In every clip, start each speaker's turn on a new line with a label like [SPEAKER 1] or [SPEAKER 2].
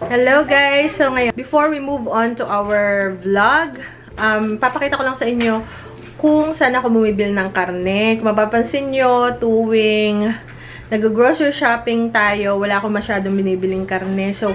[SPEAKER 1] Hello guys! So ngayon, before we move on to our vlog, papakita ko lang sa inyo kung saan ako bumibili ng karne. Kung mapapansin nyo, tuwing nag-grocery shopping tayo, wala akong masyadong binibiling karne. So,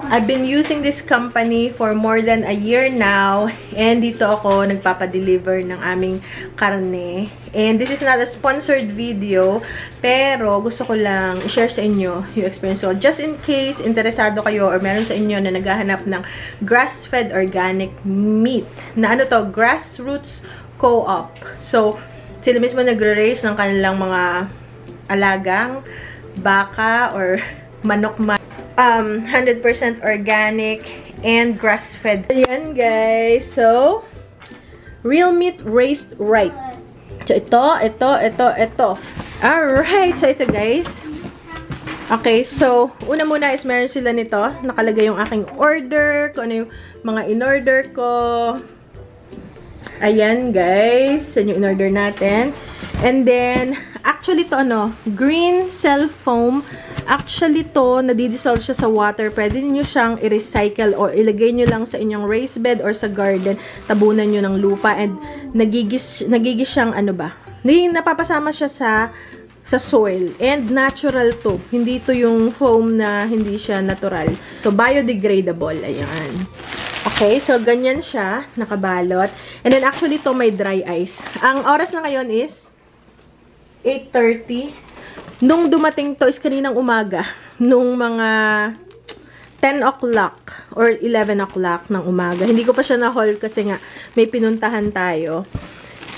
[SPEAKER 1] I've been using this company for more than a year now. And dito ako nagpapadeliver ng aming karne. And this is not a sponsored video. Pero gusto ko lang i-share sa inyo yung experience. So, just in case interesado kayo or meron sa inyo na naghahanap ng grass-fed organic meat. Na ano to? Grassroots Co-op. So, sila mismo nagre-raise ng kanilang mga alagang baka or manok 100% organic and grass-fed. Ayan, guys. So, real meat raised right. So, ito. Alright. So, ito, guys. Okay. So, una muna is meron sila nito. Nakalagay yung aking order. Kung ano yung mga in-order ko. Ayan, guys. Yan yung in-order natin. And then, actually to green cell foam. Actually to, nadidissolve siya sa water. Pwede niyo siyang i-recycle or ilagay niyo lang sa inyong raised bed or sa garden. Tabunan niyo ng lupa and nagigis siyang napapasama siya sa soil. And natural to. Hindi to yung foam na hindi siya natural. So, biodegradable. Ayan. Okay, so ganyan siya, nakabalot. And then actually to may dry ice. Ang oras na ngayon is 8:30. Nung dumating to is kaninang umaga. Nung mga 10 o'clock or 11 o'clock ng umaga. Hindi ko pa siya na-haul kasi nga may pinuntahan tayo.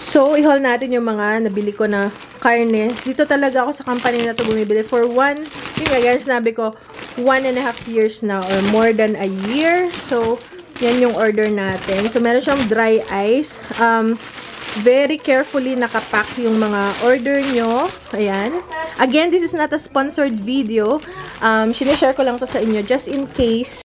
[SPEAKER 1] So, i-haul natin yung mga nabili ko na karne. Dito talaga ako sa company na to bumibili. For yung guys, sinabi ko, 1.5 years na or more than a year. So, yan yung order natin. So, meron siyang dry ice. Very carefully nakapack yung mga order nyo. Ayan. Again, this is not a sponsored video. Sinishare ko lang to sa inyo just in case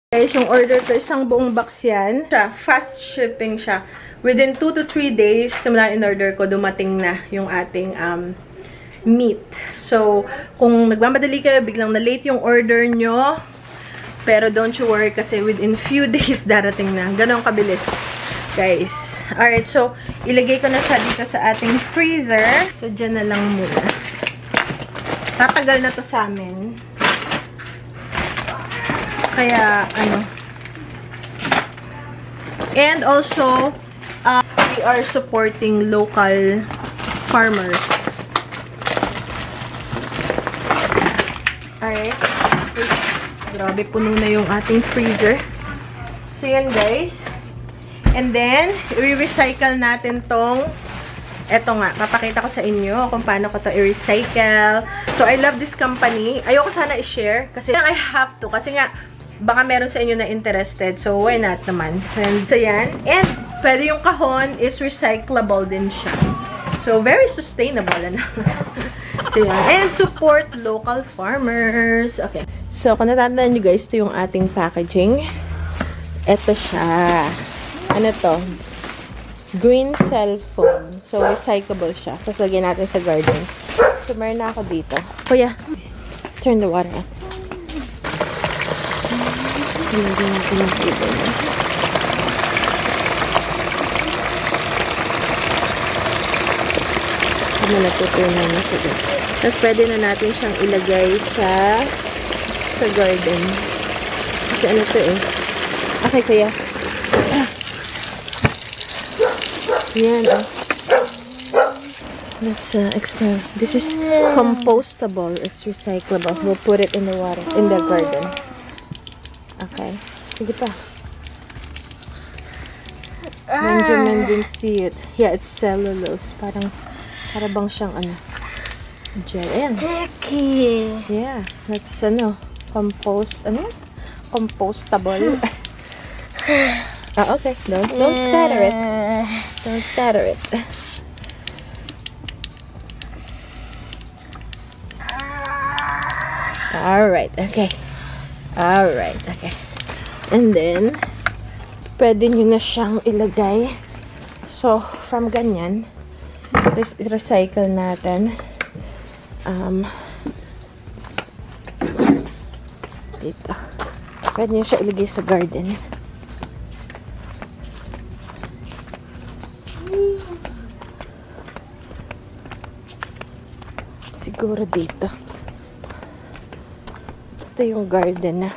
[SPEAKER 1] Guys, yung order ko, isang buong box yan. Fast shipping siya. Within 2 to 3 days, simula in order ko, dumating na yung ating meat. So, kung nagmamadali kayo, biglang na-late yung order nyo, pero don't you worry kasi within few days darating na. Ganon kabilis, guys. Alright, so, ilagay ko na siya dito sa ating freezer. So, dyan na lang muna. Tatagal na to sa amin. Kaya, ano. And also, we are supporting local farmers. Alright. Grabe, puno na yung ating freezer. So, yan guys. And then, i-recycle natin tong, eto nga, papakita ko sa inyo kung paano ko to i-recycle. So, I love this company. Ayoko sana i-share kasi I have to. Kasi nga, baka meron sa inyo na interested. So, why not naman? And, so, yan. And, pwede yung kahon is recyclable din siya. So, very sustainable. Ano? So, yan. And, support local farmers. Okay. So, kung natatandaan nyo guys, ito yung ating packaging. Ito siya. Ano to? Green cell foam. So, recyclable siya. Tapos, lagyan natin sa garden. So, meron na ako dito. Kuya, turn the water on. Natutunan na siya. Tapos, pwede na natin siyang ilagay sa garden. Kasi ano to eh. Okay, kuya. Yan, oh. Let's experiment. This is compostable. It's recyclable. We'll put it in the water, in the garden. Okay. Sige pa. Benjamin didn't see it. Yeah, it's cellulose. Para bang siyang ano. Gel. Ayan.
[SPEAKER 2] Jackie.
[SPEAKER 1] Yeah. That's compostable. Oh, okay. Don't scatter it. Don't scatter it. Alright, okay. Alright, okay. And then, pwede nyo na siyang ilagay. So, from ganyan, recycle natin. Dito. Pwede nyo siya ilagay sa garden. Siguro dito. Ito yung garden na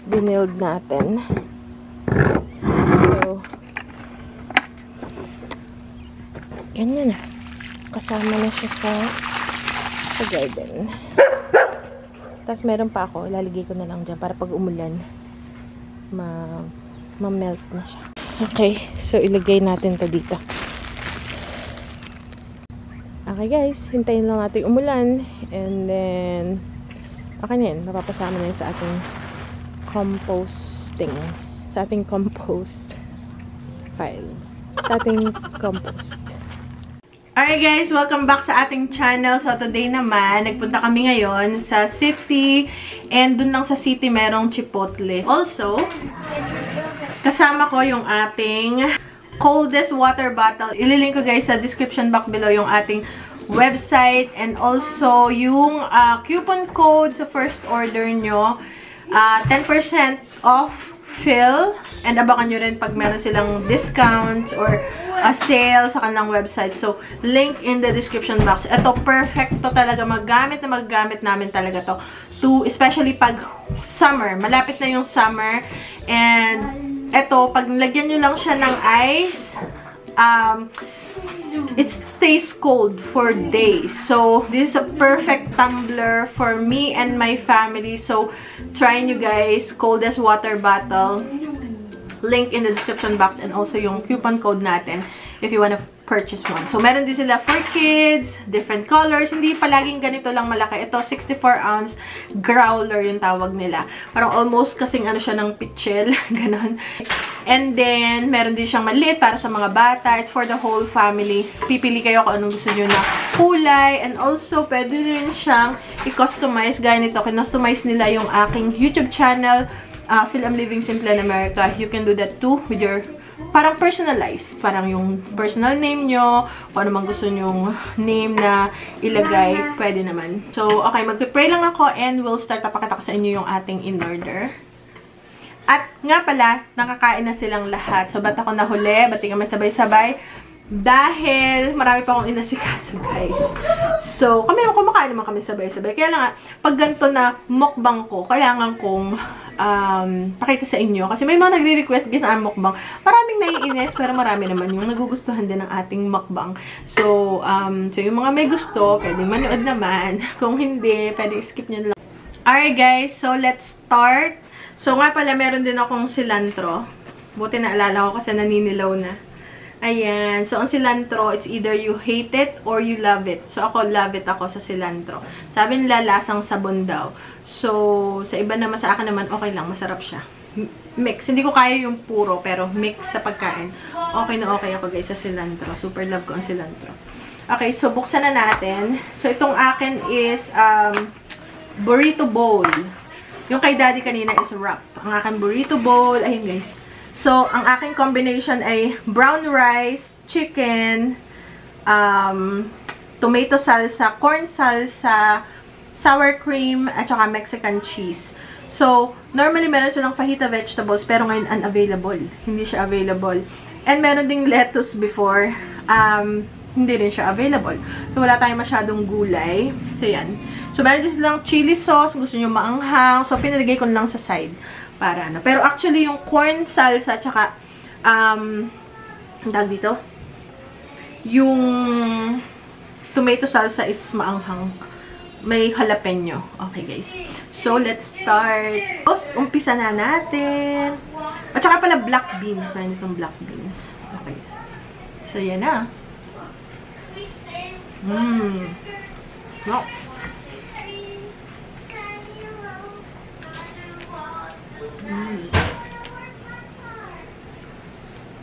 [SPEAKER 1] binild natin. So, ganyan na. Kasama na siya sa garden. Tapos meron pa ako. Ilalagay ko na lang dyan para pag umulan ma-melt na siya. Okay. So, ilagay natin to dito. Okay guys, hintayin lang natin umulan and then okay na yan, mapapasama na yun sa ating composting, sa ating compost pile, sa ating compost. Alright guys, welcome back sa ating channel. So today naman, nagpunta kami ngayon sa city and dun lang sa city merong Chipotle. Also, kasama ko yung ating coldest water bottle. Ililink ko guys sa description box below yung ating website and also yung coupon code sa first order nyo. 10% off fill and abangan nyo rin pag meron silang discounts or a sale sa kanilang website. So, link in the description box. Ito, perfect to talaga. Maggamit namin talaga to. Especially pag summer. Malapit na yung summer. And eto, pag nilagyan nyo lang siya ng ice, it stays cold for days. So, this is a perfect tumbler for me and my family. So, try nyo guys, coldest water bottle. Link in the description box and also yung coupon code natin if you wanna purchase one. So, meron din sila for kids, different colors. Hindi palaging ganito lang malaki. Ito, 64-ounce growler yung tawag nila. Parang almost kasing ano siya ng pitchel. Ganon. And then, meron din siyang maliit para sa mga bata. It's for the whole family. Pipili kayo kung anong gusto nyo na kulay. And also, pwede rin siyang i-customize. Gaya nito, kinostomize nila yung aking YouTube channel, Phil I'm Living Simple in America. You can do that too with your parang personalized. Parang yung personal name nyo, kung ano mang gusto nyong name na ilagay, pwede naman. So, okay, magpipray lang ako and we'll start. Papakita ko sa inyo yung ating in-order. At nga pala, nakakain na silang lahat. So, ba't ako nahuli? Ba't di kami sabay-sabay? Dahil marami pa akong inasikaso, guys. So, kumakain naman kami sabay-sabay. Kaya lang nga, pag ganito na mukbang ko, kailangan kong pakita sa inyo. Kasi may mga nagre-request guys na mukbang. Maraming naiinis, pero marami naman yung nagugustuhan din ng ating mukbang. So, yung mga may gusto, pwede manood naman. Kung hindi, pwede skip nyo lang. Alright guys, so let's start. So, nga pala, meron din akong cilantro. Buti naalala ko kasi naninilaw na. Ayan. So, ang cilantro, it's either you hate it or you love it. So, ako, love it ako sa cilantro. Sabi nila, lasang sabon daw. So, sa iba naman, sa akin naman, okay lang. Masarap siya. Mix. Hindi ko kaya yung puro, pero mix sa pagkain. Okay na okay ako, guys, sa cilantro. Super love ko ang cilantro. Okay, so, buksan na natin. So, itong akin is burrito bowl. Yung kay daddy kanina is wrap. Ang akin burrito bowl. Ayun, guys. So, ang aking combination ay brown rice, chicken, tomato salsa, corn salsa, sour cream, at saka Mexican cheese. So, normally meron silang fajita vegetables, pero ngayon unavailable. Hindi siya available. And meron ding lettuce before, hindi rin siya available. So, wala tayong masyadong gulay. So, yan. So, meron din silang chili sauce, gusto nyo maanghang. So, pinalagay ko lang sa side. Para ano. Pero actually, yung corn salsa, tsaka, tawag dito, yung tomato salsa is maanghang. May jalapeno. Okay, guys. So, let's start. Tapos, umpisa na natin. At saka pala, black beans. Meron itong black beans. Okay. So, yan na. No.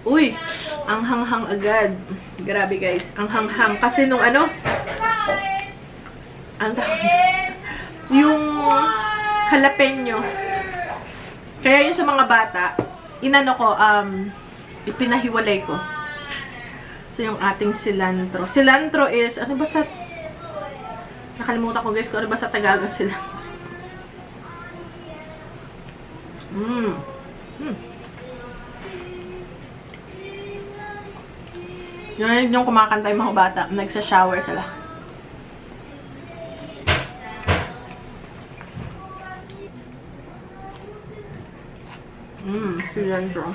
[SPEAKER 1] Uy, ang hanghang agad. Grabe guys, ang hanghang. Kasi nung ano, yung jalapeno. Kaya yun sa mga bata, inano ko, ipinahiwalay ko. So yung ating cilantro. Cilantro is, ano ba sa, nakalimutan ko guys, kung ano ba sa Tagalog cilantro. Yung kumakanta yung mga bata, nagsa-shower sila. Cilantro.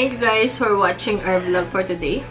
[SPEAKER 1] thank you guys for watching our vlog for today.